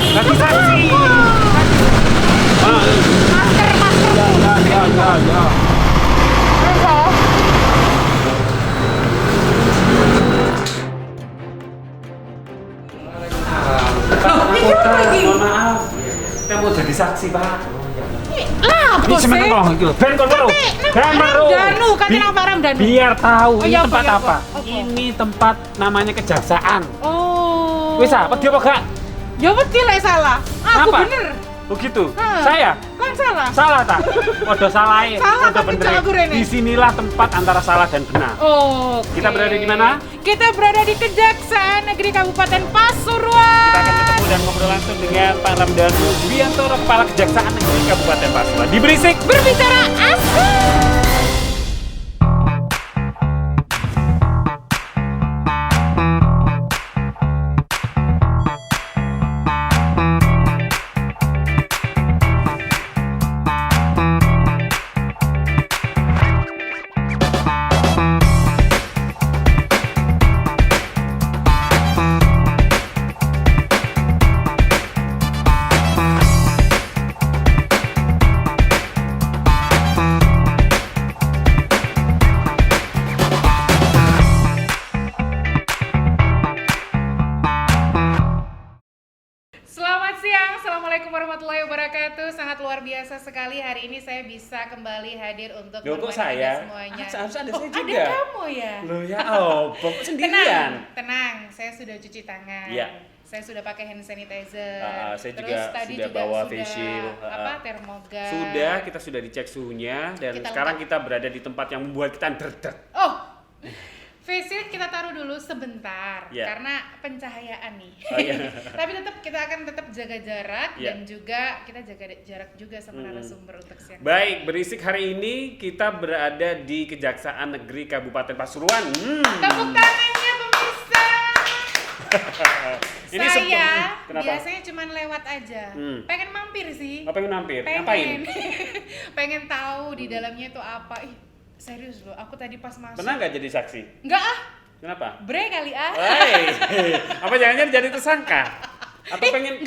Ganti saksi. Ya. Mohon maaf. Kita mau jadi saksi, Pak. Lah, Ini semen kok iki lho. Ben kok lho. Ben lho. Danu, katanya apa Ram Danu? Biar tahu ini iya, tempat iya, apa. apa? Ini tempat namanya kejaksaan. Oh. Wis apa dia apa gak? Ya betul lah salah. Aku Apa? bener. Begitu. Hah. Saya Kan salah. salah tak? Podo salahin. Salah, Podo tapi bener. jago Rene. Disinilah tempat antara salah dan benar. Oh. Kita berada di mana? Kita berada di Kejaksaan Negeri Kabupaten Pasuruan. Kita akan ketemu dan ngobrol langsung dengan Pak Ramdhanu Dwiantoro, Kepala Kejaksaan Negeri Kabupaten Pasuruan. Di Berisik. Berbicara asik. Selamat siang, Assalamualaikum warahmatullahi wabarakatuh. Sangat luar biasa sekali hari ini saya bisa kembali hadir untuk Loh, kok menemani saya? Anda semuanya. Harusnya ada saya Ada juga. kamu ya? Loh ya, oh, kok sendirian? Tenang, saya sudah cuci tangan. Iya. Saya sudah pakai hand sanitizer. Saya Terus juga tadi sudah bawa face shield. apa termogan. Sudah, kita sudah dicek suhunya dan Kita sekarang lengkap. kita berada di tempat yang membuat kita derdek. Oh. Face shield kita taruh dulu sebentar Iya. karena pencahayaan nih. Oh, iya. Tapi kita akan tetap jaga jarak Iya. dan juga kita jaga jarak juga sama narasumber untuk siang. Baik, Berisik hari ini kita berada di Kejaksaan Negeri Kabupaten Pasuruan. Tepuk tangannya pemirsa. Ini Saya kenapa? biasanya cuman lewat aja. Pengen mampir sih. Apa yang mampir? Pengen. Ngapain? Pengen tahu di dalamnya itu apa. Ih, serius loh. Aku tadi pas masuk. Pernah nggak jadi saksi? Enggak ah. Kenapa? Bre kali ah. Hei, apa jangan-jangan jadi tersangka? Atau pengen?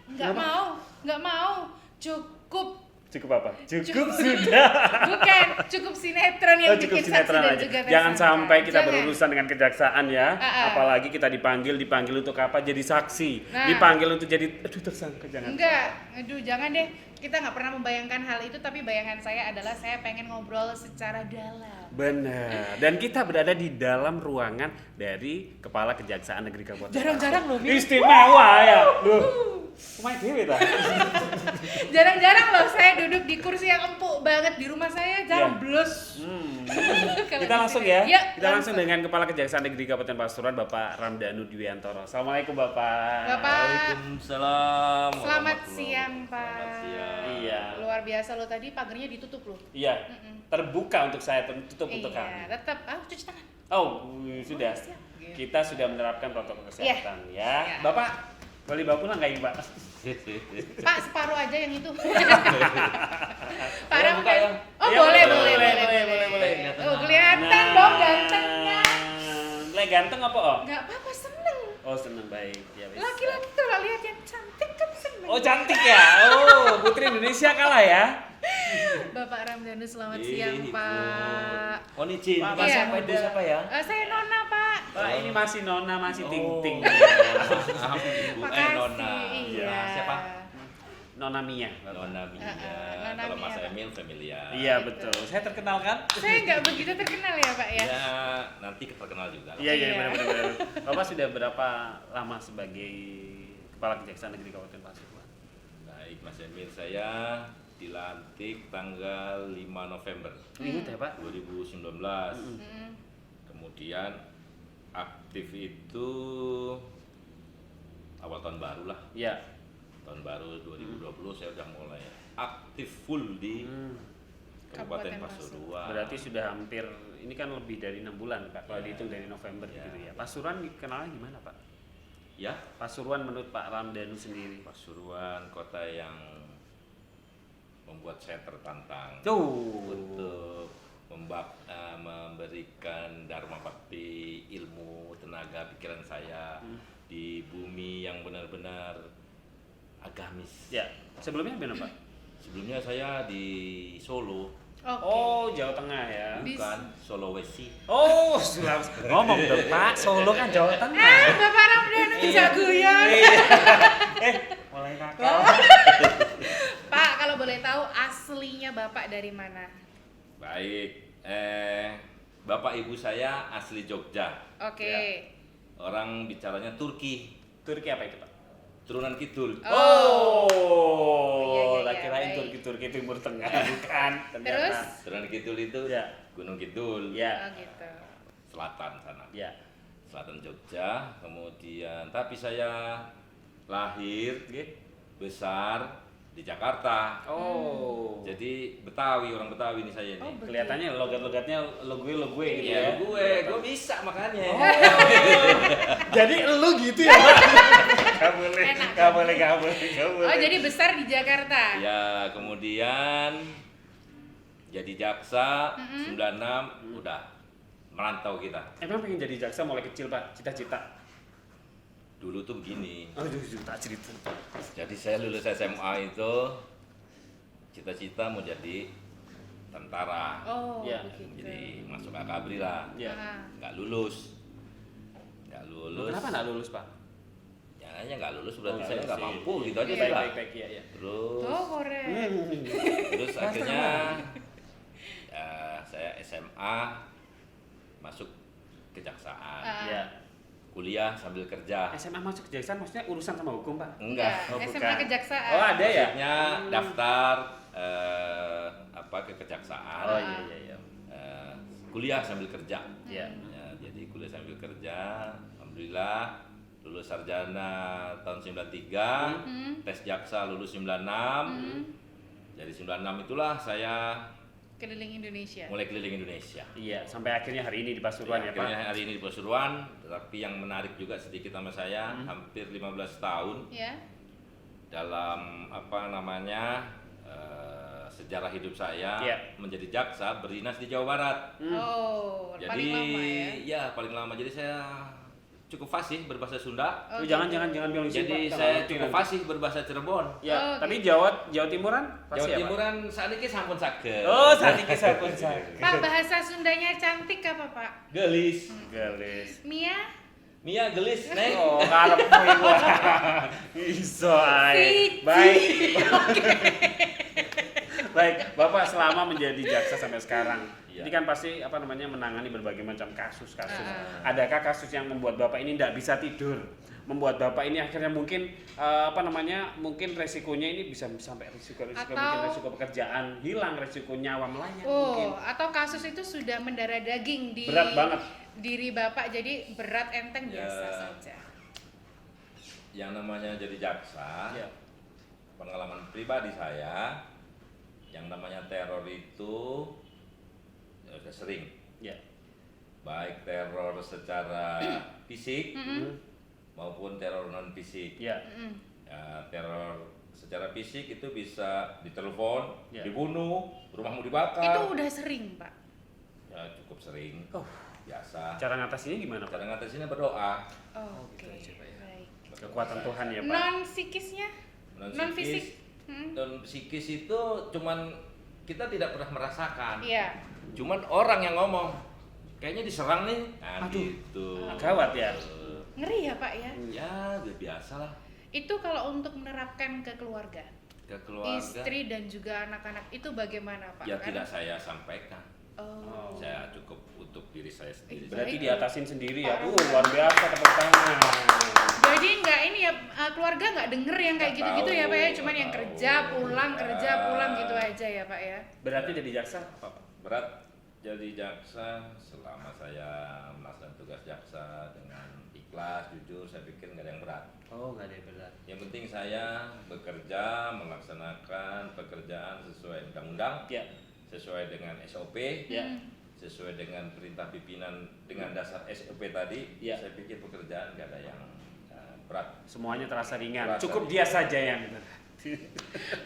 Enggak mau. Cukup Apa? Cukup sudah. Bukan, cukup sinetron yang Cukup bikin saksi sinetron dan aja. juga Jangan tersangka. sampai kita Jangan. berurusan dengan kejaksaan ya. Ah. Apalagi kita dipanggil untuk apa? Jadi saksi. Nah. Dipanggil untuk jadi tersangka, jangan. Enggak, aduh jangan deh. Kita nggak pernah membayangkan hal itu, tapi bayangan saya adalah saya pengen ngobrol secara dalam. Benar. Dan kita berada di dalam ruangan dari Kepala Kejaksaan Negeri Kabupaten. Jarang-jarang loh, Min. Istimewa ya. Loh. Kumai dewe ta. Jarang-jarang loh saya duduk di kursi yang empuk banget di rumah saya, jarang Iya. blus. Kalau Kita di langsung sini. ya. Yuk, Kita langsung dengan Kepala Kejaksaan Negeri Kabupaten Pasuruan Bapak Ramdhanu Dwiantoro. Assalamualaikum Bapak. Bapak, Waalaikumsalam. selamat warahmatullahi siang Pak. Selamat siang. Iya. Luar biasa lo tadi pagernya ditutup loh. Iya. Terbuka untuk saya, tertutup untuk Iya, kami. tetap. Cuci tangan. Oh, sudah. siap. Kita sudah menerapkan protokol kesehatan ya. Iya. Bapak, boleh bawa pulang nggak ini, Pak? Pak, separuh aja yang itu. Boleh buka ya? Oh, Iya, boleh. boleh. Oh, kelihatan dong gantengnya. Lek ganteng apa, Oh? Enggak apa-apa, seneng. Oh, seneng baik. Ya, wis. Laki-laki kalau lihat yang cantik kan seneng. Oh, cantik ya. Oh, Putri Indonesia kalah ya. Bapak Ramdhanu, selamat Ih, siang, Ibu. Pak. Oh, ini Cin. Pak, Ini Iya. siapa ibu siapa ya? Saya Nona, Pak. Pak, ini masih Nona, masih ting-ting. Maaf, ibu. Makasih. Nona. Iya. Siapa? Nona Mia. Nona Mia. Nona Kalau Mia, Mas Pak. Emil familiar. Iya, betul. Saya terkenal kan? Saya nggak begitu terkenal ya, Pak ya. Ya, nanti terkenal juga. Iya, Iya. benar. Bapak sudah berapa lama sebagai Kepala Kejaksaan Negeri Kabupaten Pasuruan? Baik, Mas Emil, saya dilantik tanggal 5 November Ingat ya, Pak? 2019. Mm. Kemudian aktif itu awal tahun baru lah. Iya. Tahun baru 2020 saya udah mulai aktif full di Kabupaten Kabupaten Pasuruan. Berarti sudah hampir, ini kan lebih dari 6 bulan, Pak, kalau Iya. dihitung dari November Iya. gitu ya. Pasuruan kenalnya gimana, Pak? Ya, Pasuruan menurut Pak Ramdhanu sendiri. Pasuruan kota yang membuat saya tertantang Tuh. untuk memberikan dharma bakti, ilmu, tenaga, pikiran saya di bumi yang benar-benar agamis. Ya. Sebelumnya di mana, Pak? Sebelumnya saya di Solo, Oke. Oh, Jawa Tengah ya. bukan Sulawesi. Oh, Sulawesi. Ngomong dong, Pak. Solo kan Jawa Tengah. Bapak Ramdan jagoan. Mulai nakal. Pak, kalau boleh tahu aslinya Bapak dari mana? Baik, bapak ibu saya asli Jogja. Oke. Ya. Orang bicaranya Turki, Turki apa itu, Pak? turunan Kidul. Oh, Iya, tak kirain baik. Turki Timur Tengah, bukan. Terus? Turunan Kidul itu Ya. Gunung Kidul, Ya. Oh gitu. selatan sana. Ya. Selatan Jogja. Kemudian, tapi saya lahir, besar di Jakarta. Oh. Jadi Betawi, orang Betawi ini saya Oh, ini. Kelihatannya logat-logatnya lo gue gitu Iya, ya. gue bisa makanya. Jadi lu gitu ya, Pak? Gak boleh, Enak. gak boleh. Oh, jadi besar di Jakarta. Ya, kemudian jadi jaksa 96 udah merantau kita. Emang pengen jadi jaksa mulai kecil, Pak? Cita-cita? Dulu tuh begini. Oh, tak cerita. Jadi saya lulus SMA itu cita-cita mau jadi tentara. Oh, Ya, begitu. Jadi masuk akabri lah. Ya. Ah. Nggak lulus. Nggak lulus. Kenapa nggak lulus, Pak? Ya nggak lulus berarti Oh, saya nggak sih. mampu gitu aja Iya. saya lah. Baik, ya. Terus Oh, keren. terus akhirnya saya SMA masuk kejaksaan. Ah. Ya. Kuliah sambil kerja. SMA masuk kejaksaan maksudnya urusan sama hukum, Pak? Enggak. Iya, Oh, SMA bukan. Kejaksaan. Oh, ada ya? Maksudnya daftar ke kejaksaan. Oh, iya. Kuliah sambil kerja. Iya. Ya, jadi kuliah sambil kerja. Alhamdulillah lulus sarjana tahun 93, tes jaksa lulus 96. Jadi 96 itulah saya Keliling Indonesia. mulai keliling Indonesia. Iya, sampai akhirnya hari ini di Pasuruan ya, Pak? Akhirnya hari ini di Pasuruan, tapi yang menarik juga sedikit sama saya, hampir 15 tahun Ya. dalam sejarah hidup saya Iya. menjadi jaksa berdinas di Jawa Barat. Oh, Jadi paling lama ya. paling lama. Jadi saya cukup fasih berbahasa Sunda. Oh, Jangan gitu. bilang di sini, Jadi Pak. saya Ngerti cukup nanti. fasih berbahasa Cirebon. Ya, Oh, tapi gitu. Jawa Timuran pasti Jawa ya, Pak? Timuran saat ini sampun saged. Oh, saat ini sabun Pak, bahasa Sundanya cantik apa, Pak? Gelis. Gelis. Mia? Mia gelis, Neng. Oh, karep kowe. Iso ae. Cici. Baik. Baik, Bapak selama menjadi jaksa sampai sekarang, Iya. ini kan pasti menangani berbagai macam kasus-kasus. Ah. Adakah kasus yang membuat Bapak ini tidak bisa tidur? Membuat Bapak ini akhirnya mungkin mungkin resikonya ini bisa sampai resiko Atau- mungkin resiko pekerjaan hilang, resiko nyawa melayang mungkin. Oh, atau kasus itu sudah mendarah daging di Berat banget. diri Bapak, jadi berat enteng Ya. biasa saja. Yang namanya jadi jaksa, Ya. pengalaman pribadi saya, yang namanya teror itu sudah sering. Ya. Baik teror secara fisik maupun teror non fisik. Ya. Mm. Ya, teror secara fisik itu bisa ditelepon, Ya. dibunuh, rumahmu dibakar. Itu udah sering, Pak. Ya, cukup sering. Oh. Biasa. Cara ngatasinnya gimana, Pak? Cara ngatasinnya berdoa. Oh, Oke. gitu aja, Pak, ya. Baik. Kekuatan Tuhan ya, Pak. Non psikisnya? Non fisik. Non psikis itu cuman kita tidak pernah merasakan. Iya. Cuman orang yang ngomong kayaknya diserang nih. Nah, Aduh. gitu. Gawat ya. Ngeri ya, Pak ya? Ya, udah biasa lah Itu kalau untuk menerapkan ke keluarga, ke keluarga. istri dan juga anak-anak itu bagaimana, Pak? Ya Kan- tidak saya sampaikan. Oh. Saya cukup untuk diri saya sendiri. Berarti Baik. diatasin sendiri ya. Luar biasa, tepuk tangan. Jadi nggak ini ya, keluarga nggak denger yang kayak Nggak gitu-gitu ya, Pak ya? tahu, Cuman nggak yang tahu. kerja pulang, kerja Ya. pulang gitu aja ya, Pak ya? Berarti jadi jaksa apa, Pak? Berat jadi jaksa selama saya melaksanakan tugas jaksa dengan ikhlas, jujur, saya pikir nggak ada yang berat. Oh, nggak ada yang berat. Yang penting saya bekerja, melaksanakan pekerjaan sesuai undang-undang, Ya. sesuai dengan SOP, Ya. sesuai dengan perintah pimpinan dengan dasar SOP tadi. Ya. Saya pikir pekerjaan nggak ada yang berat. Semuanya terasa ringan. Terasa Cukup ringan. dia saja yang berat.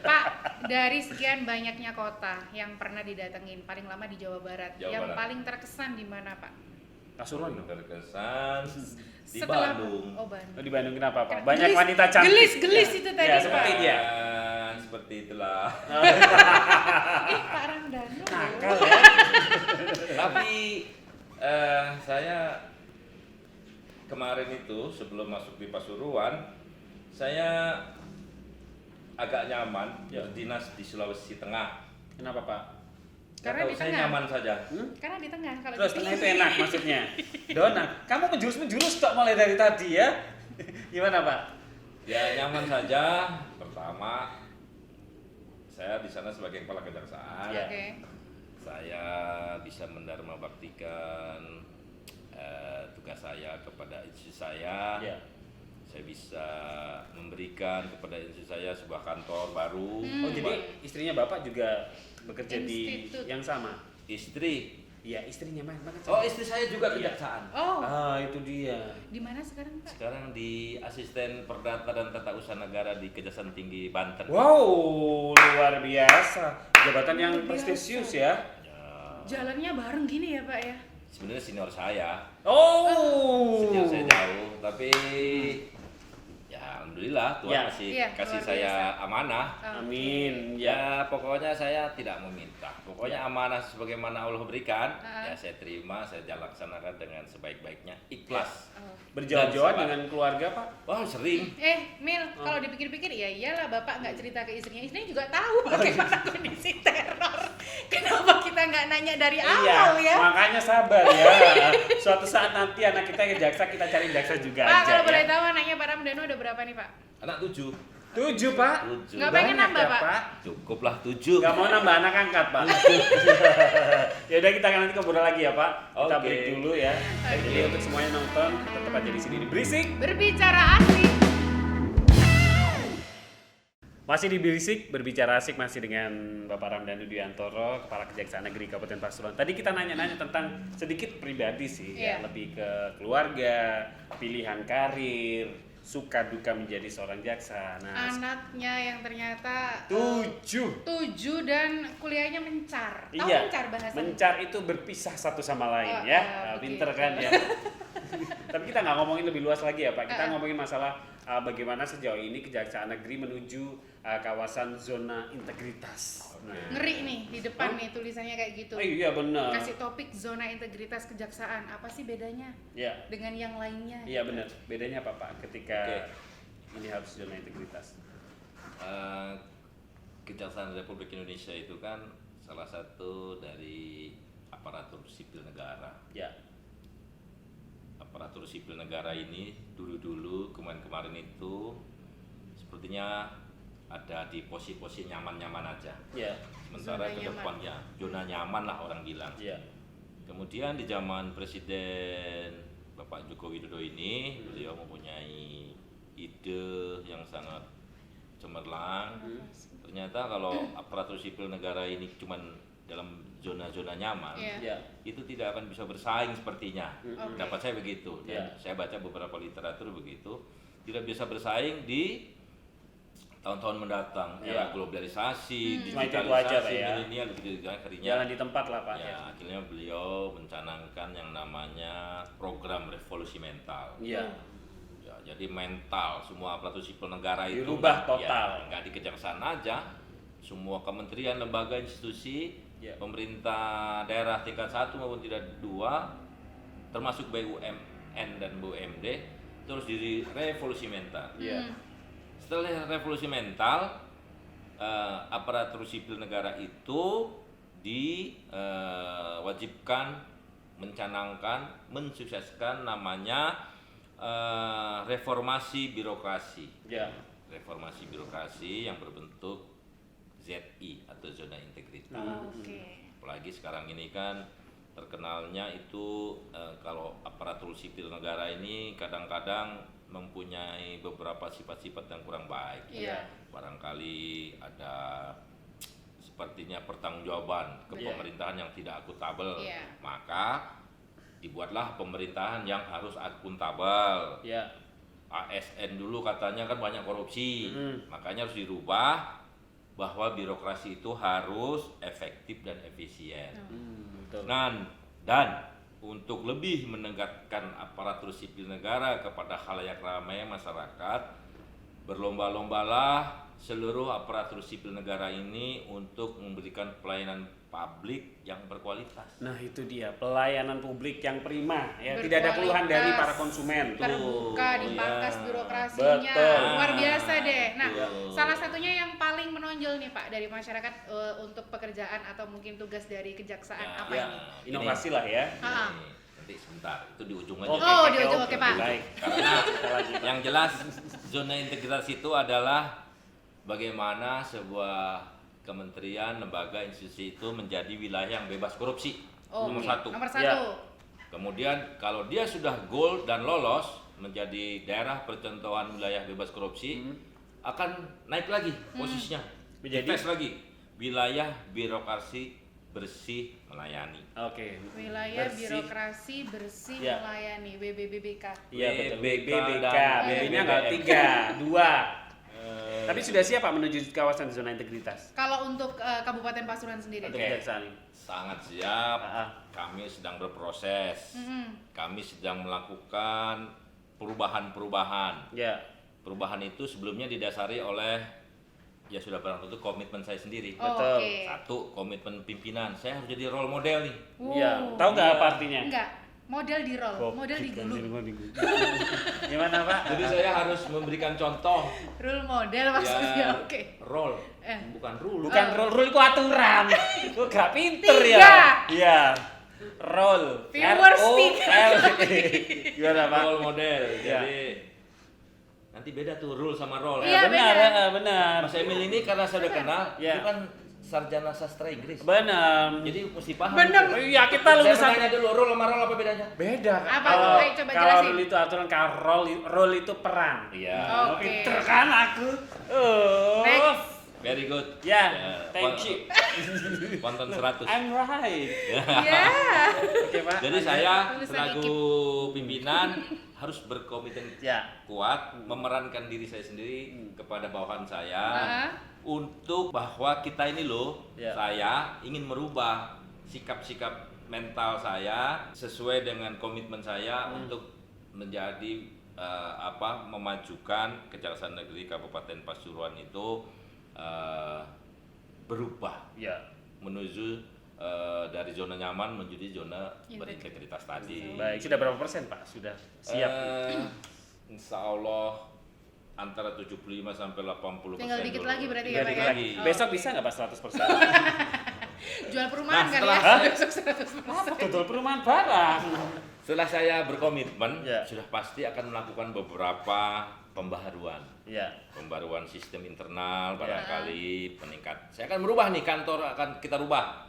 Pak, dari sekian banyaknya kota yang pernah didatengin, paling lama di Jawa Barat, Jawa yang Barat. paling terkesan di mana, Pak? Pasuruan dong. Terkesan di Setelah- Bandung. Oh, Bandung. Oh, di Bandung kenapa Pak? Karena Banyak gelis- wanita cantik. gelis itu tadi, Ya, Pak. seperti dia. Seperti itulah. Pak Ramdhani. Nakal ya. Tapi saya kemarin itu sebelum masuk di Pasuruan, saya agak nyaman Ya. berdinas di Sulawesi Tengah. Kenapa Pak? Karena Nggak di tahu, saya tengah. nyaman saja. Karena di tengah kalau Terus di tengah itu enak maksudnya. Dona, kamu menjurus kok mulai dari tadi ya? Gimana Pak? Ya nyaman saja. Pertama, saya di sana sebagai kepala kejaksaan. Ya. Oke. Saya bisa mendarma baktikan tugas saya kepada institusi saya. Ya. Saya bisa memberikan kepada institusi saya sebuah kantor baru. Oh jadi istrinya Bapak juga bekerja di Institut. yang sama? Istri. Iya istrinya mana? Oh istri saya juga Iya. kejaksaan. Oh, Ah itu dia. di mana sekarang, Pak? Sekarang di Asisten Perdata dan Tata Usaha Negara di Kejaksaan Tinggi Banten. Wow luar biasa. Jabatan yang Luar biasa. prestisius ya. Ya, Jalannya bareng gini ya, Pak ya? sebenarnya senior saya. Oh. Senior saya jauh, tapi ya alhamdulillah Tuhan Ya. masih Iya, kasih luar saya biasa. amanah. Amin. Ya pokoknya saya tidak meminta. Pokoknya amanah sebagaimana Allah berikan, Ah. ya saya terima, saya laksanakan dengan sebaik-baiknya, ikhlas. Oh. Berjauh-jauhan Dan dengan keluarga Pak. Wah sering. Mil, kalau dipikir-pikir ya iyalah Bapak nggak cerita ke istrinya. Istrinya juga tahu bagaimana kondisi teror. Kenapa kita nggak nanya dari awal ya? Makanya sabar ya. Suatu saat nanti anak kita ke jaksa, kita cari jaksa juga Pak, aja kalau ya. boleh tahu anaknya Pak Ramdhani ada berapa nih, Pak? Anak 7. 7 Pak. 7. Nggak pengen Banyak nambah, ya, Pak? Cukuplah 7. Gak mau nambah anak angkat Pak. Ya udah kita akan nanti ngobrol lagi ya Pak. Kita Oke. break dulu ya. Jadi untuk semuanya nonton tetap aja di sini di Berisik. Berbicara asik. Masih di Berisik, berbicara asik masih dengan Bapak Ramdhani Duyantoro, Kepala Kejaksaan Negeri Kabupaten Pasuruan. Tadi kita nanya-nanya tentang sedikit pribadi sih, ya, Iya. lebih ke keluarga, pilihan karir, suka duka menjadi seorang jaksa. Nah, Anaknya yang ternyata 7. dan kuliahnya mencar. Tahu Iya, mencar bahasa? mencar itu berpisah satu sama lain Oh, ya. begitu. Pinter kan ya. Tapi kita nggak ngomongin lebih luas lagi ya Pak. Kita ngomongin masalah bagaimana sejauh ini Kejaksaan Negeri menuju kawasan zona integritas. Nah, Ngeri nih di depan nih tulisannya kayak gitu. iya benar. Kasih topik zona integritas kejaksaan. Apa sih bedanya Iya, dengan yang lainnya? iya benar. Bedanya apa Pak ketika Oke. ini harus zona integritas? Kejaksaan Republik Indonesia itu kan salah satu dari aparatur sipil negara. Ya, Aparatur sipil negara ini dulu-dulu kemarin-kemarin itu sepertinya ada di posisi nyaman-nyaman aja. ya, Sementara Zona ke nyaman. depannya zona nyaman lah orang bilang. ya. Kemudian di zaman Presiden Bapak Joko Widodo ini, beliau mempunyai ide yang sangat cemerlang. Ternyata kalau aparatur sipil negara ini cuman dalam zona-zona nyaman, Iya. Ya. itu tidak akan bisa bersaing sepertinya. Oke. Pendapat saya begitu. Dan Ya. saya baca beberapa literatur begitu, tidak bisa bersaing di tahun-tahun mendatang. Ya. Era globalisasi, Cuma itu aja, Pak, digitalisasi, ya. milenial, gitu akhirnya. Jalan di tempat lah Pak. Ya, akhirnya beliau mencanangkan yang namanya program revolusi mental. Iya. Ya, jadi mental semua aparatur sipil negara itu Dirubah nggak- total. Ya, nggak di kejaksaan aja, semua kementerian, lembaga, institusi, Ya. pemerintah daerah tingkat 1 maupun tingkat 2, termasuk BUMN dan BUMD, terus di revolusi mental. Iya. Setelah revolusi mental, aparatur sipil negara itu diwajibkan mencanangkan, mensukseskan namanya reformasi birokrasi. Ya. Reformasi birokrasi yang berbentuk ZI atau zona integritas. Oke. Apalagi sekarang ini kan terkenalnya itu kalau aparatur sipil negara ini kadang-kadang mempunyai beberapa sifat-sifat yang kurang baik. Iya. Barangkali ada sepertinya pertanggungjawaban ke Iya. pemerintahan yang tidak akuntabel. Iya. Maka dibuatlah pemerintahan yang harus akuntabel. Ya. ASN dulu katanya kan banyak korupsi, makanya harus dirubah bahwa birokrasi itu harus efektif dan efisien. Betul. Dan untuk lebih menegakkan aparatur sipil negara kepada khalayak ramai masyarakat, berlomba-lombalah seluruh aparatur sipil negara ini untuk memberikan pelayanan publik yang berkualitas. Nah itu dia pelayanan publik yang prima ya, tidak ada keluhan dari para konsumen. Terbuka, dipangkas Iya. birokrasinya, Betul. luar biasa deh. Nah, Betul. salah satunya yang paling menonjol nih Pak dari masyarakat untuk pekerjaan atau mungkin tugas dari kejaksaan apa Ya, ini? inovasi lah ya. Ah. Nanti sebentar, itu di ujung aja. Oh, di ujung, oke, Pak. Baik. Karena Kita lanjut. yang jelas zona integritas itu adalah bagaimana sebuah kementerian, lembaga, institusi itu menjadi wilayah yang bebas korupsi. Oh, Nomor oke. satu. Nomor satu. Ya. Kemudian kalau dia sudah gold dan lolos menjadi daerah percontohan wilayah bebas korupsi, akan naik lagi posisinya. Menjadi? Dites lagi wilayah birokrasi bersih melayani. Oke. Wilayah Bersih. birokrasi bersih Ya. melayani WBBBK. Iya betul. BBK BBK, dan BB-nya nggak BBM. 3, 2. Tapi sudah siap Pak menuju kawasan zona integritas? Kalau untuk Kabupaten Pasuruan sendiri. Untuk Oke. kejaksaan ini? Sangat siap. Ah. Kami sedang berproses. Mhm. Kami sedang melakukan perubahan-perubahan. Ya. Perubahan itu sebelumnya didasari oleh ya sudah barang tentu komitmen saya sendiri. Oh, Betul. oke. Satu, komitmen pimpinan. Saya harus jadi role model nih. Iya. Tahu nggak Iya. apa artinya? Enggak, model di roll, model digulung. Gimana Pak? Jadi saya harus memberikan contoh. Role model maksudnya, Ya, oke. role, Eh. bukan rule. Bukan rule itu aturan. Lu gak pinter ya? Tiga. Iya. Roll. Viewers ROL. Gimana Pak? Role model. Ya. Jadi nanti beda tuh rule sama role. Iya, benar, beda. benar. Mas Emil ini karena saya udah kenal, Ya. dia kan sarjana sastra Inggris. Benar. Jadi mesti paham. Benar. Oh iya, kita Saya lulusan bertanya dulu, rule sama role apa bedanya? beda. Apa Kalau tuh? Ayo coba kalau jelasin. rule itu aturan, kalau role itu peran. Iya. Oke. Pinter kan aku? Oh. Next. Very good. Ya, thank pon- you. Konten 100. I'm right. Ya. Oke Pak. Jadi saya Lulusan selaku pimpinan harus berkomitmen Ya. kuat memerankan diri saya sendiri kepada bawahan saya Ah. untuk bahwa kita ini loh, Ya. saya ingin merubah sikap-sikap mental saya sesuai dengan komitmen saya untuk menjadi memajukan Kejaksaan Negeri Kabupaten Pasuruan itu berubah Ya. menuju dari zona nyaman menjadi zona berintegritas tadi. Baik, sudah berapa persen Pak? Sudah siap? Insya Allah antara 75 sampai 80%. Tinggal dikit dulu. lagi berarti ya, Tinggal Pak, dikit ya? lagi. Oh. Besok bisa nggak Pak 100%? Jual perumahan Nah, kali setelah ya. saya- Besok 100%. Betul perumahan barang. Setelah saya berkomitmen, Ya. sudah pasti akan melakukan beberapa pembaharuan. Ya. Pembaruan sistem internal barangkali peningkat. Saya akan merubah nih, kantor akan kita rubah.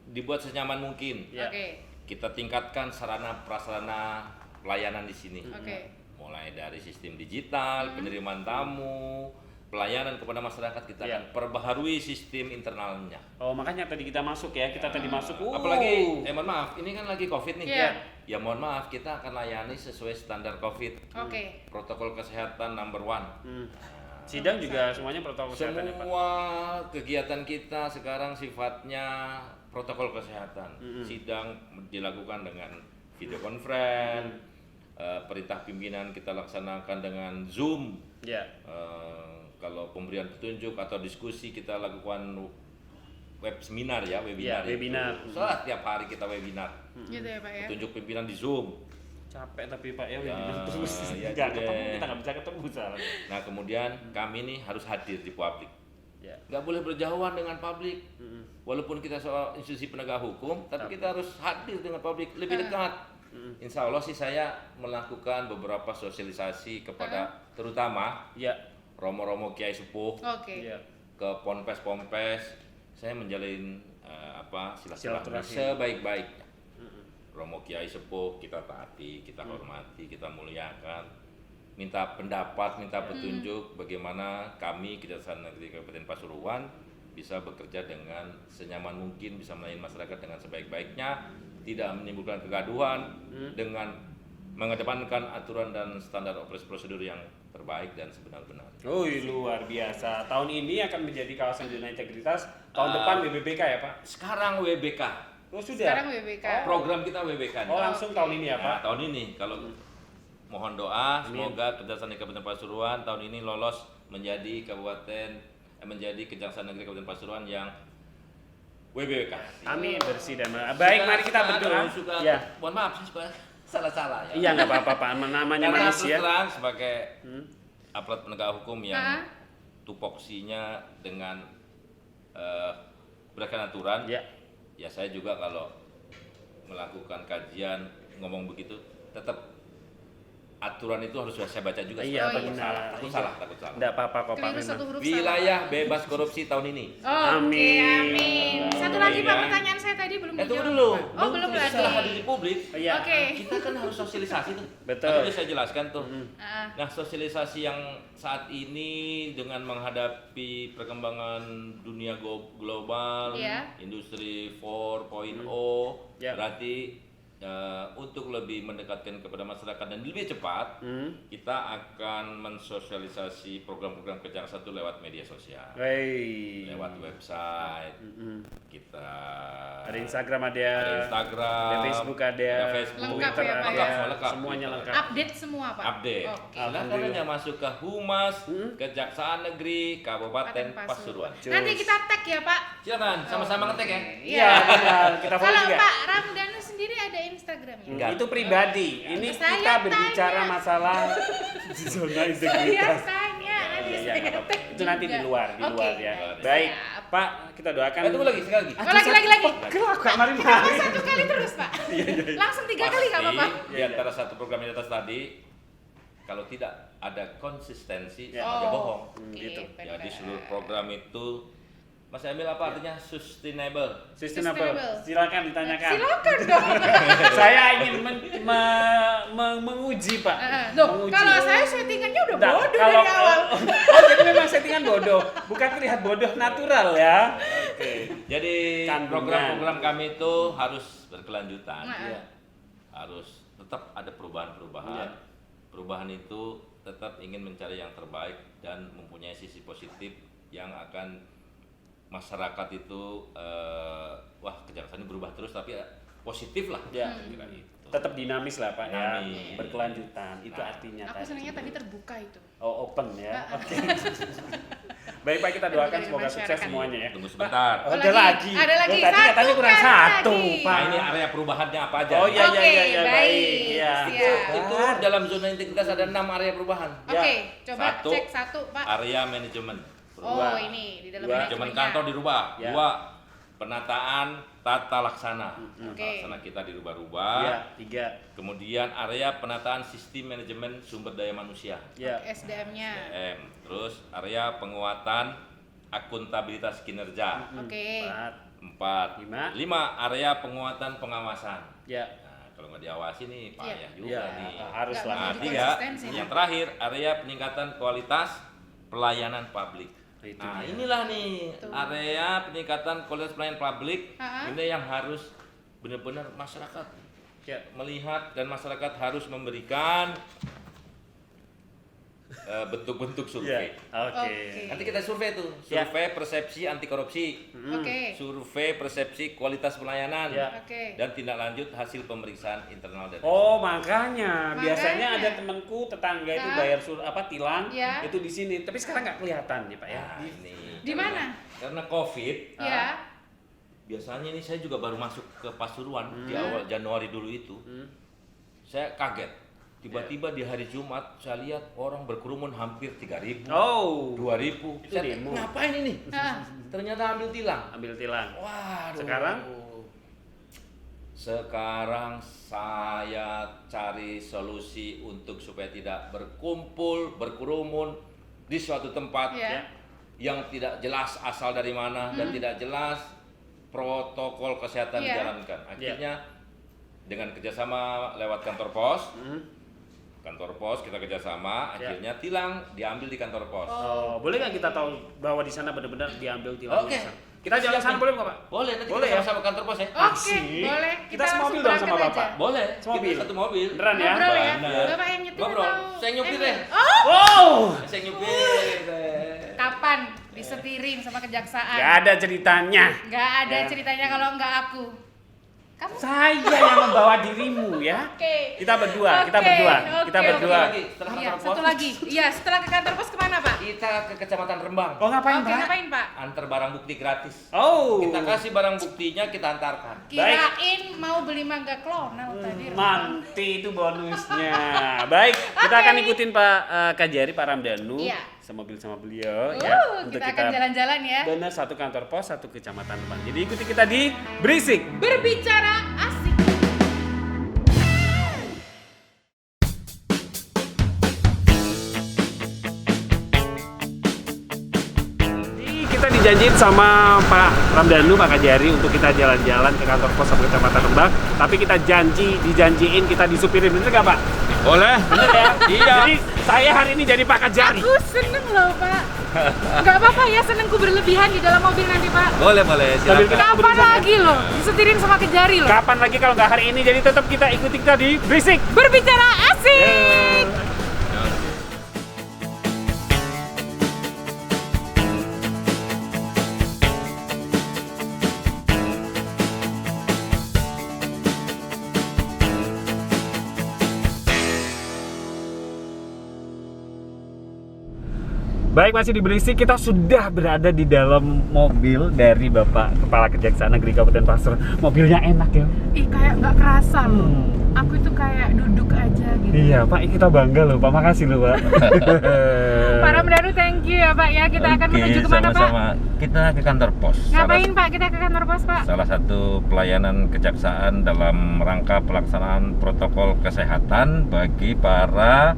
Dibuat senyaman mungkin. Ya. Oke. Kita tingkatkan sarana prasarana pelayanan di sini. Oke. Mulai dari sistem digital, penerimaan tamu, pelayanan kepada masyarakat, kita Ya. akan perbaharui sistem internalnya. Oh makanya tadi kita masuk ya, kita tadi masuk. Apalagi, mohon maaf, ini kan lagi COVID nih. Iya. Ya mohon maaf, kita akan layani sesuai standar COVID. Oke. Protokol kesehatan number one. Sidang juga semuanya protokol kesehatan ya Pak. Semua kegiatan kita sekarang sifatnya protokol kesehatan. Sidang dilakukan dengan video conference. Perintah pimpinan kita laksanakan dengan Zoom. Ya. Kalau pemberian petunjuk atau diskusi kita lakukan web seminar ya, webinar. Ya, webinar. Tiap hari kita webinar. Gitu ya Pak ya. Petunjuk pimpinan di Zoom. Capek tapi Pak ya, Ya, terus ya nggak juga. ketemu, kita nggak bisa ketemu soalnya. Nah kemudian kami nih harus hadir di publik. Ya. Nggak boleh berjauhan dengan publik. Walaupun kita soal institusi penegak hukum, tapi kita harus hadir dengan publik lebih dekat. Insya Allah sih saya melakukan beberapa sosialisasi kepada terutama Ya. romo-romo kiai sepuh Oke. Ya. ke ponpes-ponpes. Saya menjalin silaturahmi Silaturahmi. sebaik-baiknya. Romo kiai sepuh kita taati, kita hormati, kita muliakan. Minta pendapat, minta petunjuk bagaimana kami Kejaksaan Negeri Kabupaten Pasuruan bisa bekerja dengan senyaman mungkin, bisa melayani masyarakat dengan sebaik-baiknya, tidak menimbulkan kegaduhan, dengan mengedepankan aturan dan standar operasi prosedur yang terbaik dan sebenar-benarnya. Luar biasa. Tahun ini akan menjadi kawasan zona integritas. Tahun depan WBK ya Pak? Sekarang WBK. Oh sudah. Sekarang WBK. Program kita WBK. nih. Oh langsung tahun ini ya Pak? Nah, tahun ini kalau mohon doa semoga Kejaksaan Negeri Kabupaten Pasuruan tahun ini lolos menjadi Kejaksaan Negeri Kabupaten Pasuruan yang WBK. Amin, bersih dan baik. Mari kita berdoa. Ya. Mohon maaf saya suka salah-salah ya. Iya nggak apa-apa Pak. Namanya Karena manusia. terus terang sebagai aparat penegak hukum yang tupoksinya dengan berdasarkan aturan. Ya. Ya saya juga kalau melakukan kajian ngomong begitu tetap aturan itu harus saya baca juga. Iya takut benar. takut salah. Enggak apa-apa kok Pak. Keliru satu huruf Wilayah bebas korupsi tahun ini. Oke, Amin. amin. Satu lagi Pak, pertanyaan saya tadi belum dijawab. Tunggu dulu. Pak. Oh, belum lagi. Salah hadir di publik. Iya. Oke. Kita kan harus sosialisasi tuh. Betul. Tadi saya jelaskan tuh. Ah, Nah, sosialisasi yang saat ini dengan menghadapi perkembangan dunia global, Iya. industri 4.0, Ya. berarti untuk lebih mendekatkan kepada masyarakat dan lebih cepat, kita akan mensosialisasi program-program kejaksaan itu lewat media sosial, Hei. lewat website, kita Ada Instagram ada Instagram, ada Facebook ada, Facebook, Lengkap Twitter ya, Pak, ada, ya? lengkap. semuanya lengkap. update semua Pak. Update. Oke. Silakan aja masuk ke Humas Kejaksaan Negeri Kabupaten Pasuruan. Nanti kita tag ya Pak. Silakan sama-sama ngetek ya. Iya, benar. Kita follow Kalau juga. Pak Ramdhanu sendiri ada Instagramnya? Enggak. Itu pribadi. Ini Saya kita berbicara tanya. masalah zona Saya integritas. tanya nanti Iya, saya nggak apa-apa. tag Itu nanti di juga. luar, Oke, ya. baik. Baik, Siap. Pak, kita doakan. Tunggu lagi sekali lagi. Oh, lagi. Kok mari-mari. Satu kali terus Pak. Langsung 3 kali nggak apa-apa. Di antara satu program di atas tadi, kalau tidak ada konsistensi, Ya. sama aja bohong. Oke, gitu. benar. Jadi seluruh program itu, Mas Emil apa artinya sustainable? Sustainable. Sustainable. Silakan ditanyakan. Silakan dong. Saya ingin menguji, Pak. Loh, Menguji. kalau saya settingannya udah Nggak, bodoh kalau- dari awal. Oh, jadi memang settingan bodoh. Bukan terlihat bodoh natural ya. Oke. Jadi Kandungan. program-program kami itu harus berkelanjutan. Nah. Iya. Harus tetap ada perubahan-perubahan. Iya. Perubahan itu tetap ingin mencari yang terbaik dan mempunyai sisi positif yang akan masyarakat itu wah kejaksaan ini berubah terus tapi positif lah. Ya. Kira itu. Tetap dinamis lah, Pak ya. Dinamis. Berkelanjutan. Itu Nah. artinya Aku senangnya tadi terbuka itu. Oh, open ya. Oke. Baik, Pak, kita doakan Dari semoga sukses masyarakat. semuanya ya. Tunggu sebentar. Oh, Oh, ada lagi. ada lagi. Oh, tadi katanya kurang Satu satu, lagi. Pak. Nah, ini area perubahannya apa aja? Oh iya Oke, iya iya baik. baik. Iya. Siap. Itu dalam zona integritas ada 6 area perubahan. Ya. Oke, coba Satu. cek satu Pak. Area manajemen. Oh, Dua. ini di dalam Dua. Manajemen manajemennya. kantor dirubah. Ya. 2. Penataan tata laksana. Oke. Tata laksana kita dirubah-rubah. Iya, 3. Kemudian area penataan sistem manajemen sumber daya manusia. Ya. SDM-nya. SDM. Terus area penguatan akuntabilitas kinerja. Oke. 4. 4. Lima. 5. Area penguatan pengawasan. Ya. Nah, kalau nggak diawasi nih payah Iya. juga Iya, nih. harus Nggak lah. Nah, Jadi 3. konsistensi. Yang terakhir area peningkatan kualitas pelayanan publik. Itu Nah, dia. inilah nih Betul. area peningkatan kualitas pelayanan publik. Ha-ha. Ini yang harus benar-benar masyarakat Ya. melihat dan masyarakat harus memberikan bentuk-bentuk Ya. survei. Oke. Nanti kita survei tuh, Ya. survei persepsi anti korupsi, Oke. survei persepsi kualitas pelayanan, Ya. Oke. dan tindak lanjut hasil pemeriksaan internal dan Oh, makanya biasanya Makanya. ada temanku tetangga itu Hah? bayar tilang Ya. itu di sini, tapi sekarang nggak kelihatan ya, Pak ya. Nah, ini Di mana? Karena COVID, Ya. biasanya ini saya juga baru masuk ke Pasuruan di awal Januari dulu itu. Saya kaget. Tiba-tiba di hari Jumat saya lihat orang berkerumun hampir 3.000, Oh, 2.000. Itu Saya demo. ngapain ini? Ah. Ternyata ambil tilang. ambil tilang. Waduh. Sekarang saya cari solusi untuk supaya tidak berkumpul, berkerumun di suatu tempat Ya. yang tidak jelas asal dari mana dan tidak jelas protokol kesehatan Iya. dijalankan. Akhirnya dengan kerjasama lewat kantor pos, kita kerjasama, Ya. akhirnya tilang diambil di kantor pos. Oh, boleh nggak kita tahu bahwa di sana benar-benar diambil tilangnya? Oke, Sang? Kita jalan sana boleh nggak Pak? Boleh, nanti Boleh kita ya? sama-sama kantor pos ya. Oke, Asik. boleh. Kita langsung semobil dong sama berangkat Bapak. aja. Boleh, Mobil. kita satu mobil. Beneran ya? Ngobrol ya. Bener. Bapak yang nyetir Ngobrol. atau Saya nyupir Emil? deh. Oh, Wow. Saya nyupir. kapan disetirin sama kejaksaan? Gak ada ceritanya. Nggak ada Ya. ceritanya kalau nggak aku. Kamu? Saya yang membawa dirimu ya. Oke. Kita berdua, kita Oke, berdua, oke, kita oke. berdua. Lagi, setelah Iya, kantor pos. satu lagi. Iya, setelah ke kantor pos kemana, Pak? Kita ke Kecamatan Rembang. Oh ngapain Oke, Pak? ngapain, Pak? Antar barang bukti gratis. Oh. Kita kasih barang buktinya, kita antarkan. Kirain mau beli mangga klonal tadi. Nanti itu bonusnya. Baik, kita akan ikutin Pak Kajari, Pak Ramdhanu. Iya. Semobil sama beliau ya. Kita akan jalan-jalan ya. Benar, satu kantor pos, satu kecamatan Rembang. Jadi ikuti kita di Berisik. Berbicara asik. Kita dijanjiin sama Pak Ramdhanu, Pak Kajari untuk kita jalan-jalan ke kantor pos satu kecamatan Rembang. Tapi kita dijanjiin kita disupirin, bener nggak Pak? Boleh? Bener ya? Iya. Jadi saya hari ini jadi Pak Kajari. Aku seneng loh, Pak. Nggak apa-apa ya, senengku berlebihan di dalam mobil nanti, Pak. Boleh, boleh. Sambil Silakan. kita Kapan berbicara. lagi loh? Disetirin sama Kejari loh. Kapan lagi kalau nggak hari ini? Jadi tetap kita ikuti kita di Berisik. Berbicara asik. Baik, masih di Berisik, kita sudah berada di dalam mobil dari Bapak Kepala Kejaksaan Negeri Kabupaten Pasir. Mobilnya enak ya. Ih, kayak nggak kerasa loh. Aku itu kayak duduk aja gitu. Iya Pak, kita bangga loh Pak, makasih loh Pak. Pak Ramdhanu, thank you ya Pak ya. Kita akan menuju kemana Pak? sama-sama. Kita ke kantor pos. Ngapain Pak? Kita ke kantor pos Pak. Salah satu pelayanan kejaksaan dalam rangka pelaksanaan protokol kesehatan bagi para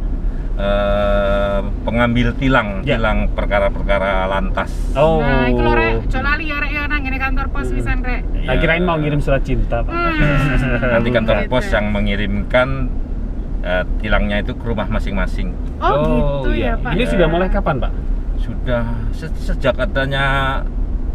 pengambil tilang, Ya. tilang perkara-perkara lantas. Oh. Nah, iku lho rek, ojo lali ya rek ya nang ngene kantor pos pisan rek. Saya kirain mau ngirim surat cinta Pak. Nanti kantor Gitu. pos yang mengirimkan tilangnya itu ke rumah masing-masing. Oh, gitu ya Pak. Ini sudah mulai kapan Pak? Sudah sejak adanya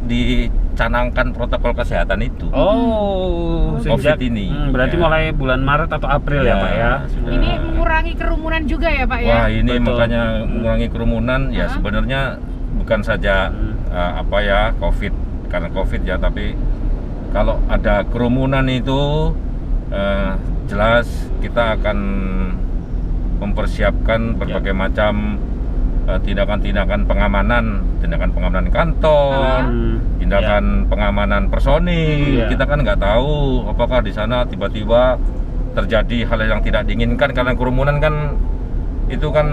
dicanangkan protokol kesehatan itu. Oh, COVID ini. Berarti Ya. mulai bulan Maret atau April ya Pak ya? sudah. Ini mengurangi kerumunan juga ya Pak ya. Wah, ini Betul. makanya mengurangi kerumunan ya sebenarnya bukan saja apa ya COVID, karena COVID ya, tapi kalau ada kerumunan itu jelas kita akan mempersiapkan berbagai macam tindakan-tindakan pengamanan kantor, tindakan pengamanan personil. Iya. Kita kan nggak tahu apakah di sana tiba-tiba terjadi hal yang tidak diinginkan, karena kerumunan kan itu kan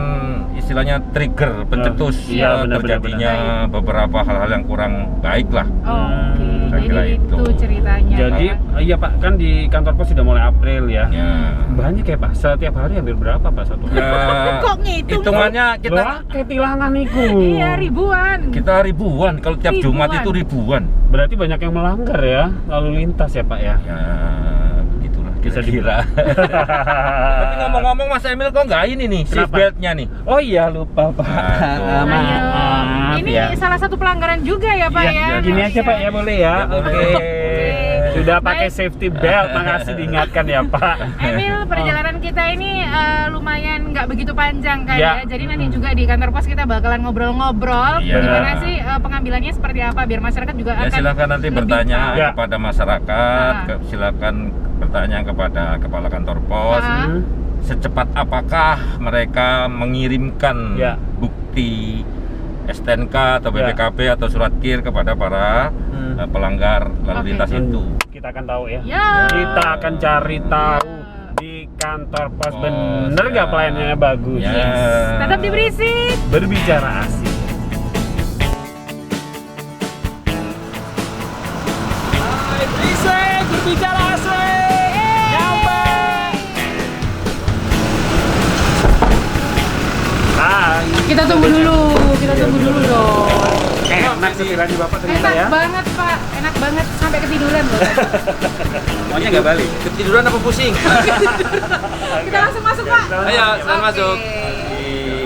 istilahnya trigger, pencetus Iya, benar, terjadinya beberapa hal-hal yang kurang baik lah. Oke, Saya kira jadi itu itu. ceritanya. Jadi Pak. iya Pak, kan di kantor pos sudah mulai April ya. Ya. Banyak ya Pak, setiap hari hampir berapa Pak satu? Kok ngitung? Hitungannya kita Lah, kayak tilangan niku. Iya, ribuan. kita ribuan, kalau tiap Jumat Ribuan. itu ribuan. Berarti banyak yang melanggar ya, lalu lintas ya Pak ya. Ya begitulah Bisa kira-kira. Tapi ngomong-ngomong Mas Emil kok nggak ini nih Kenapa? seatbeltnya nih? Oh iya lupa Pak. Aduh. Maaf Ini ya. salah satu pelanggaran juga ya Pak Iya, ya. gini aja Pak ya, boleh ya. Ya, boleh. Oke. Sudah pakai Baik. safety belt, makasih diingatkan ya Pak. Emil, perjalanan kita ini lumayan nggak begitu panjang kan Ya. ya. Jadi nanti juga di kantor pos kita bakalan ngobrol-ngobrol. Iya. Gimana sih pengambilannya seperti apa biar masyarakat juga Ya akan silakan nanti lebih bertanya tahu. Ya. kepada masyarakat, Ah. silakan bertanya kepada kepala kantor pos. Ah. Secepat apakah mereka mengirimkan Ya. bukti STNK atau Ya. BPKB atau surat KIR kepada para pelanggar lalu Oke. lintas itu. Kita akan tahu ya. Ya. Kita akan cari tahu di kantor pos bener nggak ya. pelayanannya bagus. Ya. Tetap di Berisik. Berbicara asik. Berisik, berbicara asik. Nyampe. Hai. Kita tunggu dulu dong. Enak setirannya Bapak ternyata Enak ya. banget Pak, enak banget sampai ketiduran loh. Maunya nggak balik. Ketiduran apa pusing? Kita langsung masuk Pak. Ayo, silakan masuk.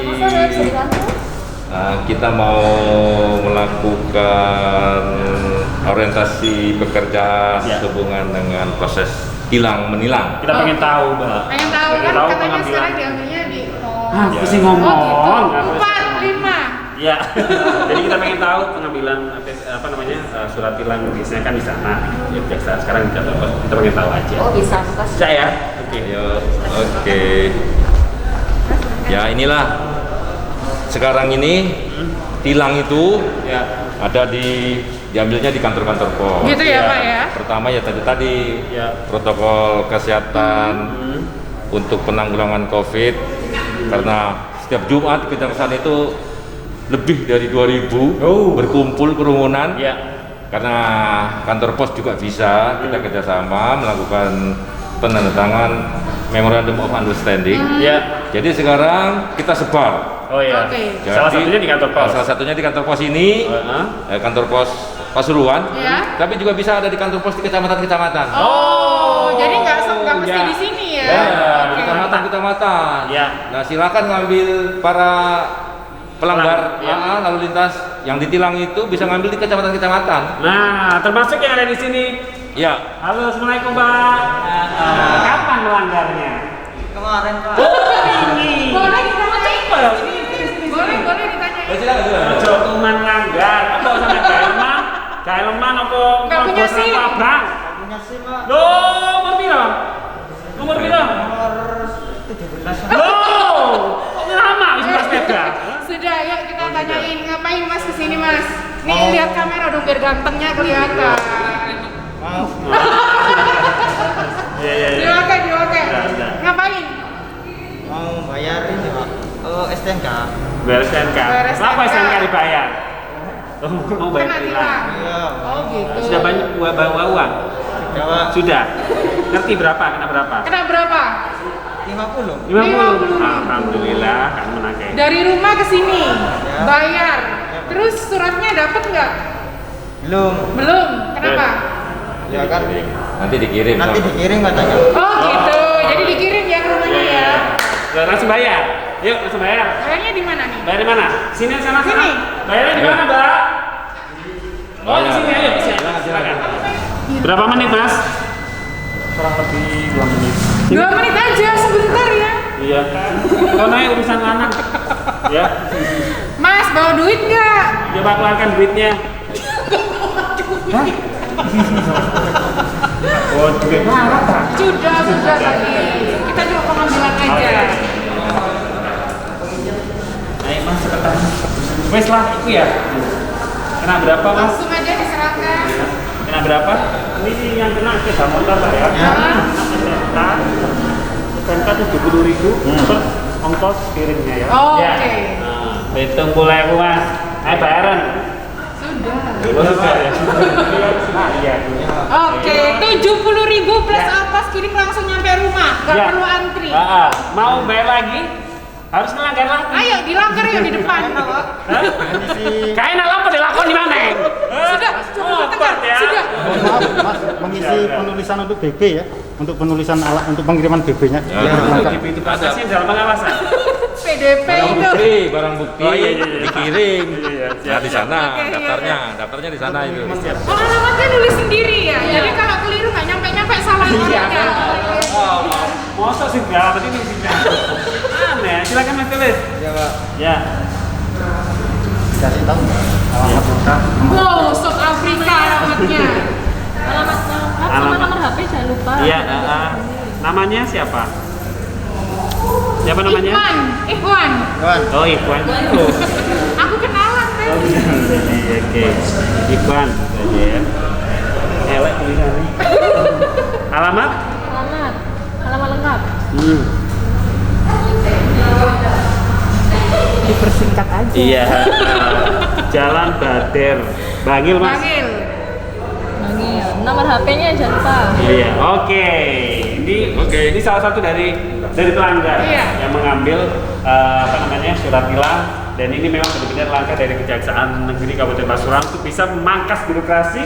Mas, bisa dibantu? kita mau melakukan orientasi bekerja Ya. sehubungan dengan proses tilang menilang. Kita pengen tahu, Mbak. Pengen tahu kan katanya sekarang diambilnya di Apa sih Oh ngomong? gitu. 4, 5. Ya, jadi kita pengen tahu pengambilan surat tilang biasanya kan di sana, ya jaksa sekarang di kantor pos. Kita pengen tahu aja. Oh bisa, Mas. Bisa ya? Oke. Ayo, oke. Ya inilah sekarang ini tilang itu Ya. ada diambilnya di kantor-kantor pos. Gitu ya, Ya. Pak ya. Pertama ya tadi Ya. protokol kesehatan Hmm. untuk penanggulangan COVID karena setiap Jumat kejaksaan itu lebih dari 2000 berkumpul kerumunan. Ya. Karena kantor pos juga bisa kita kerjasama melakukan penandatangan Memorandum of Understanding. Ya. Jadi sekarang kita sebar. Oh ya. Oke. Salah satunya di kantor pos. Salah satunya di kantor pos ini, kantor pos Pasuruan. Ya. Tapi juga bisa ada di kantor pos di kecamatan-kecamatan. Jadi nggak mesti ya. di sini ya. Ya, Oke. kecamatan-kecamatan. Ya. Nah, silakan ngambil para pelanggar Ya. lalu lintas yang ditilang itu bisa ngambil di kecamatan-kecamatan. Nah, termasuk yang ada di sini. Ya. Halo, assalamualaikum, Pak. Kapan melanggarnya? Kemarin Pak. Ini. Boleh kita Apa? boleh ditanyain. Silakan. Ojo kuman langgar. Apa sama Kailman? Kailman apa? Nggak punya bos SIM. apa, Bang? Punya SIM Pak. Loh, umur piro? Umur piro? Nomor 17. Loh, kok lama wis pas tega? Sudah, yuk kita tanyain ngapain Mas kesini Mas? Nih lihat kamera dong biar gantengnya kelihatan. Maaf. Iya. Diwakai. Udah. Ngapain? Mau bayar ini Pak. STNK. Beres SNK. Beres Apa SNK. SNK dibayar? Oh, mau bayar Kena tilang. tilang. Iya. Oh gitu. Sudah banyak bawa uang? Sudah Pak. Sudah. Ngerti berapa? Kena berapa? Kena berapa? 50. 50. Alhamdulillah, kan menakai. Dari rumah ke sini, Ya. bayar. Terus suratnya dapat nggak? Belum. Belum. Kenapa? Ya kan. Nanti dikirim. Nanti Pak. dikirim katanya. Oh gitu. Jadi dikirim ya ke rumahnya ya. Udah langsung bayar. Yuk, langsung bayar. Bayarnya di mana nih? Bayar di mana? Sini sana. Sini. Bayarnya di mana, Mbak? Oh, di sini ayo. Silakan. Berapa menit, Mas? Kurang lebih 2 menit. 2 menit aja, sebentar ya. Iya. Kau naik urusan anak. Ya. Mas, bawa duit nggak? Coba keluarkan duitnya. Hah? Oh, duit marah, Pak. Sudah tadi. Kita cuma pengambilan aja. Naik Mas cepetan. Wes lah, itu ya. Kena berapa, Mas? Langsung aja diserahkan. Kena berapa? Ini yang kena sepeda motor, Pak ya. Ya. SNK 70.000 per ongkos kirimnya ya. Oh, Ya. oke. Nah, hitung pula Mas. Ayo bayaran. Sudah. Ya. Iya. Oke, 70.000 plus Ya. ongkos kirim langsung nyampe rumah. Nggak Ya. perlu antri. Mau bayar lagi? Harus ngelanggar lagi. Ayo dilanggar yuk di depan. Kayak enak apa dilakon di mana? Sudah, cukup tekan. ya. Sudah. Maaf, Mas, mengisi penulisan untuk BB ya, untuk penulisan alat untuk pengiriman BB-nya. Itu prosesnya dalam pengawasan. PDP itu. Barang bukti Oh, iya. dikirim. Iya. Nah, di sana Oke, iya, daftarnya di sana itu. Oh, alamatnya nulis sendiri ya. Jadi kalau keliru nggak nyampe salah orangnya. Masa sih enggak, tadi ini sih. Aneh, silakan Mas tulis. Ya Pak. Ya. Kasih tahu alamat lengkap. Wow, South Afrika alamatnya. Alamat sama nomor HP jangan lupa. Iya, namanya siapa? Siapa namanya? Ikhwan. Kawan. Oh, Ikhwan. Oh. Aku kenalan tadi. Oke. Ikhwan aja ya. Elek tulisannya. Alamat? Alamat lengkap. Dipersingkat aja. Iya. Jalan Bader. Bangil, Mas. Panggil. Nomor HP-nya jangan lupa. Iya. Oke. Ini salah satu dari pelanggar Iya. yang mengambil surat tilang Dan ini memang benar-benar langkah dari Kejaksaan Negeri Kabupaten Pasuruan untuk bisa memangkas birokrasi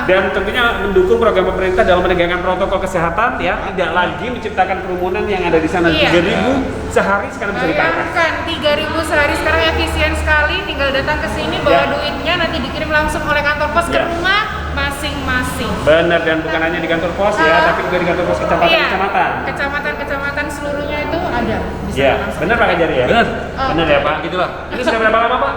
dan tentunya mendukung program pemerintah dalam menegakkan protokol kesehatan ya, tidak lagi menciptakan kerumunan yang ada di sana. 3.000 sehari sekarang bisa dipangkas. Bayangkan 3.000 sehari sekarang efisien sekali, tinggal datang ke sini bawa duitnya nanti dikirim langsung oleh kantor pos ke rumah masing-masing. Benar, dan bukan hanya di kantor pos ya, tapi juga di kantor pos kecamatan-kecamatan. Kecamatan-kecamatan seluruhnya itu ada. Bisa Iya, langsung. benar Pak Kajari ya? Benar. Benar ya Pak? Gitulah. Ini sudah berapa lama Pak?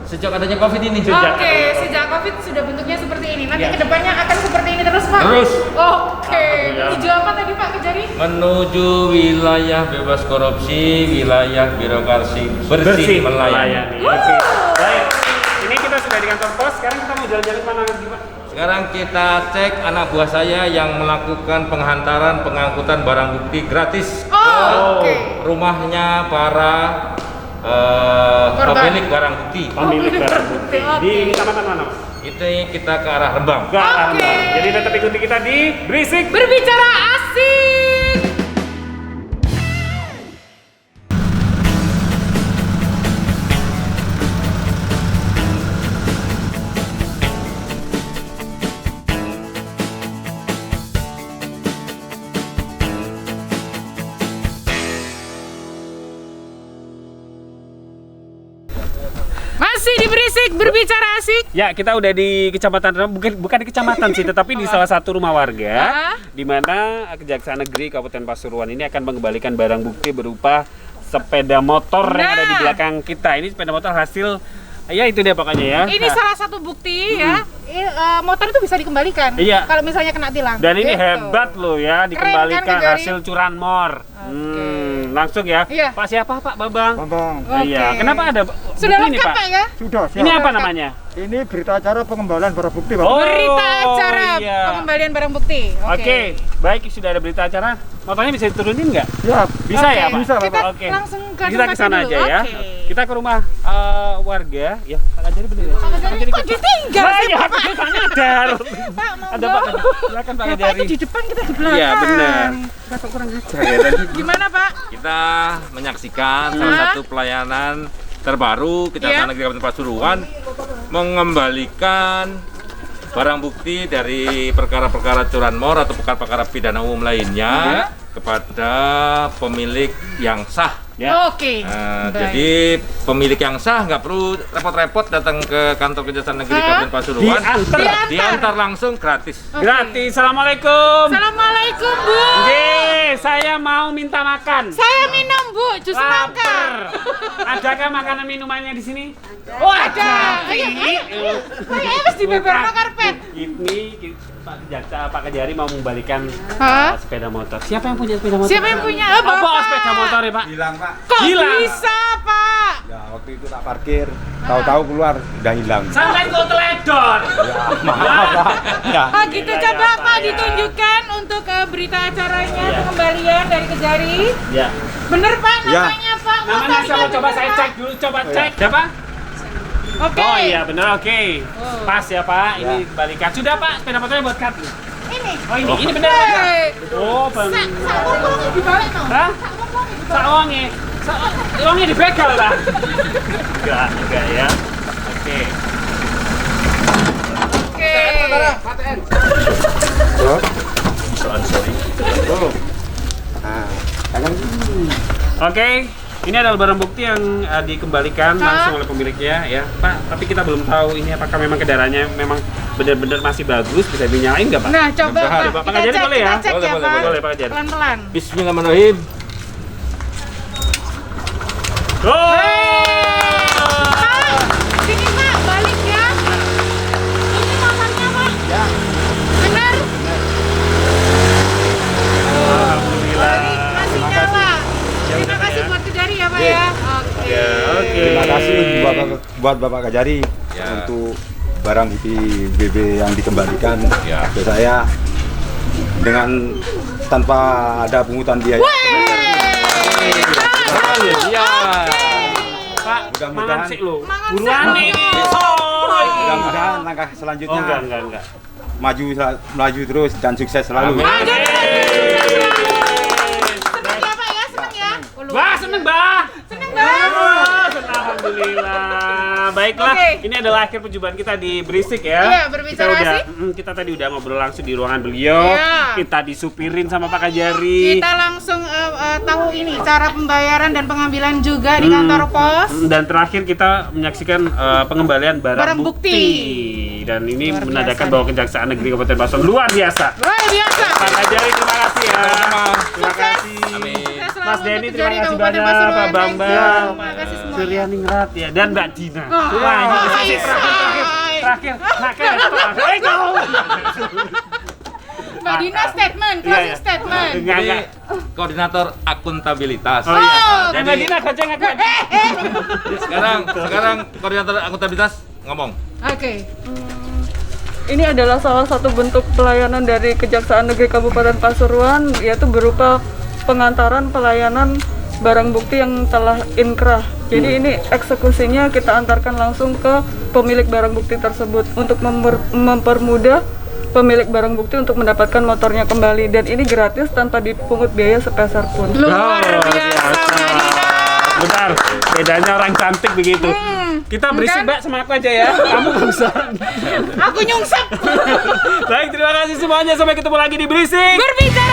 Sejak adanya Covid ini. Sejak Covid sudah bentuknya seperti ini. Nanti kedepannya akan seperti ini terus Pak? Terus. Oke. Menuju apa tadi Pak Kejari? Menuju wilayah bebas korupsi, wilayah birokrasi bersih melayani. Oke. Baik. Ini kita sudah di kantor pos. Sekarang kita mau jalan-jalan kemana lagi Pak? Sekarang kita cek anak buah saya yang melakukan penghantaran pengangkutan barang bukti gratis Oke. rumahnya para pemilik barang bukti. Pemilik barang bukti. Di kecamatan mana Pak? Itu kita ke arah Rembang. Ke arah Rembang. Jadi tetap ikuti kita di Berisik Berbicara asik. Masih di Berisik Berbicara asik. Ya, kita udah di kecamatan, bukan di kecamatan sih, tetapi di salah satu rumah warga, di mana Kejaksaan Negeri Kabupaten Pasuruan ini akan mengembalikan barang bukti berupa sepeda motor yang ada di belakang kita. Ini sepeda motor hasil, ya itu dia pokoknya ya. Ini salah satu bukti ya. Motor itu bisa dikembalikan. Iya. Kalau misalnya kena tilang. Dan ini Gitu. hebat loh ya, dikembalikan Keren kan, hasil curanmor. Langsung ya. Iya. Pak siapa Pak Babang? Bambang. Iya. Oke. Kenapa ada Sudah bukti ini lengkap Pak? Pak ya? Sudah siap. Ini apa Lengkap. namanya? Ini berita acara pengembalian barang bukti, Pak. Berita acara iya. pengembalian barang bukti. Oke, baik sudah ada berita acara. Motornya bisa diturunin nggak? Ya, Bisa Oke. ya Pak? Bisa, Kita Oke. langsung ke Kita ke sana dulu. aja ya. Oke. Kita ke rumah warga. Ya, Pak Kajari bener ya? Pak Kajari kok ditinggal Nah, sih ya, Pak? aku kan nyadar. Pak, monggo. Ada Pak. Silakan Pak Bapaknya Kajari. di depan, kita di belakang. Iya, benar. Bapak kurang ajar ya tadi. Gimana Pak? Kita menyaksikan salah satu pelayanan terbaru Kejaksaan Negeri Kabupaten Pasuruan mengembalikan barang bukti dari perkara-perkara curanmor atau perkara-perkara pidana umum lainnya kepada pemilik yang sah. Ya. Oke. Nah, Baik. jadi pemilik yang sah nggak perlu repot-repot datang ke kantor Kejaksaan Negeri Kabupaten Pasuruan. Diantar langsung gratis. Gratis. Assalamualaikum. Assalamualaikum Bu. Oke, saya mau minta makan. Saya minum Bu, jus nangka. Lapar. Adakah makanan minumannya di sini? Oh ada. Ayo, ayo. Ayo harus dibeberno karpet. Ini Pak Jaksa, Pak Kajari mau mengembalikan Hah? sepeda motor. Siapa yang punya sepeda motor? Siapa yang punya? Apa Bapak. sepeda motor ya Pak? Hilang Pak. Kok Hilang. bisa Pak? Ya waktu itu tak parkir, tahu-tahu keluar udah hilang. Sampai kok teledor. Ya maaf Pak. Ya. Oh gitu, Ya, coba ya, Pak Pak, ya. ditunjukkan untuk berita acaranya Iya. pengembalian dari Kejari. Ya. Bener Pak Ya. namanya Pak? Namanya Motornya siapa? Coba bener, saya Pak? cek dulu, coba cek. Siapa? Oke. Oh iya benar, oke. Oh. Pas ya Pak, ini Ya. kembalikan. Sudah Pak, sepeda motornya buat kartu. Ini. Oh ini benar. Hei. Oh bang. Sak ngomongnya dibalik no. Hah? Sak ngomongnya dibalik. Sak uangnya dibegal lah. Enggak ya. Oke. Oke. Oke, ini adalah barang bukti yang dikembalikan langsung oleh pemiliknya ya, Pak. Tapi kita belum tahu ini apakah memang kendaraannya memang benar-benar masih bagus, bisa dinyalain nggak Pak? Nah, coba Mudah-mudahan. Pak, Pak kita Kajari cek, boleh ya? kita cek Boleh, ya boleh, Pak. boleh, Pak Kajari. Pelan-pelan. Bismillahirrahmanirrahim. Oh! Pak, sini Pak, balik ya. Ini motornya Pak. Ya. Benar? Alhamdulillah. Masih nyala. Terima kasih buat Kejari ya Pak ya. Oke. Oke. Terima kasih buat Bapak Kajari Ya. untuk barang bukti BB yang dikembalikan Ya. ke saya dengan tanpa ada pungutan biaya. Iya. Pak, Mudah-mudahan. mangan sih lo. Mangan Buruan sih. ini. Oh, Mudah-mudahan langkah Oh selanjutnya enggak. maju terus dan sukses selalu. Amin. Seneng ya Pak ya, seneng ya. Wah, seneng, Mbak. Seneng Bang. Oh, senang alhamdulillah. baiklah. Oke. Ini adalah akhir perjumpaan kita di Berisik ya. Iya, berbicara kita sih. kita tadi udah ngobrol langsung di ruangan beliau. Iya. Kita disupirin sama Pak Kajari. Kita langsung tahu ini cara pembayaran dan pengambilan juga di kantor pos. Dan terakhir kita menyaksikan pengembalian barang, Barang bukti. Dan ini Luar menandakan biasa bahwa Kejaksaan Negeri Kabupaten Pasuruan luar biasa. Luar biasa. Pak Kajari terima kasih ya. Terima kasih. Amin. Sukses selalu Mas untuk Denny terima Kejari kasih Kabupaten banyak, Pasuruan. Pak Bambang, Terima kasih semuanya. Surya Ningrat ya, dan Mbak Dina. Oh, Wah, ini oh, terakhir. iya. Mbak Dina statement, closing statement. Enggak, Ini enggak. koordinator akuntabilitas. Oh iya. Jadi- Mbak Dina goceng aku. Sekarang koordinator akuntabilitas ngomong. Oke. Ini adalah salah satu bentuk pelayanan dari Kejaksaan Negeri Kabupaten Pasuruan, yaitu berupa pengantaran pelayanan barang bukti yang telah inkrah. Jadi ini eksekusinya kita antarkan langsung ke pemilik barang bukti tersebut untuk mempermudah pemilik barang bukti untuk mendapatkan motornya kembali, dan ini gratis tanpa dipungut biaya sepeser pun. Luar Oh, biasa Mbak Dina. Benar, bedanya orang cantik begitu. Kita berisik kan? Mbak sama aku aja ya. Kamu nggak usah. Aku nyungsep. Baik, terima kasih semuanya. Sampai ketemu lagi di Berisik. Berbicara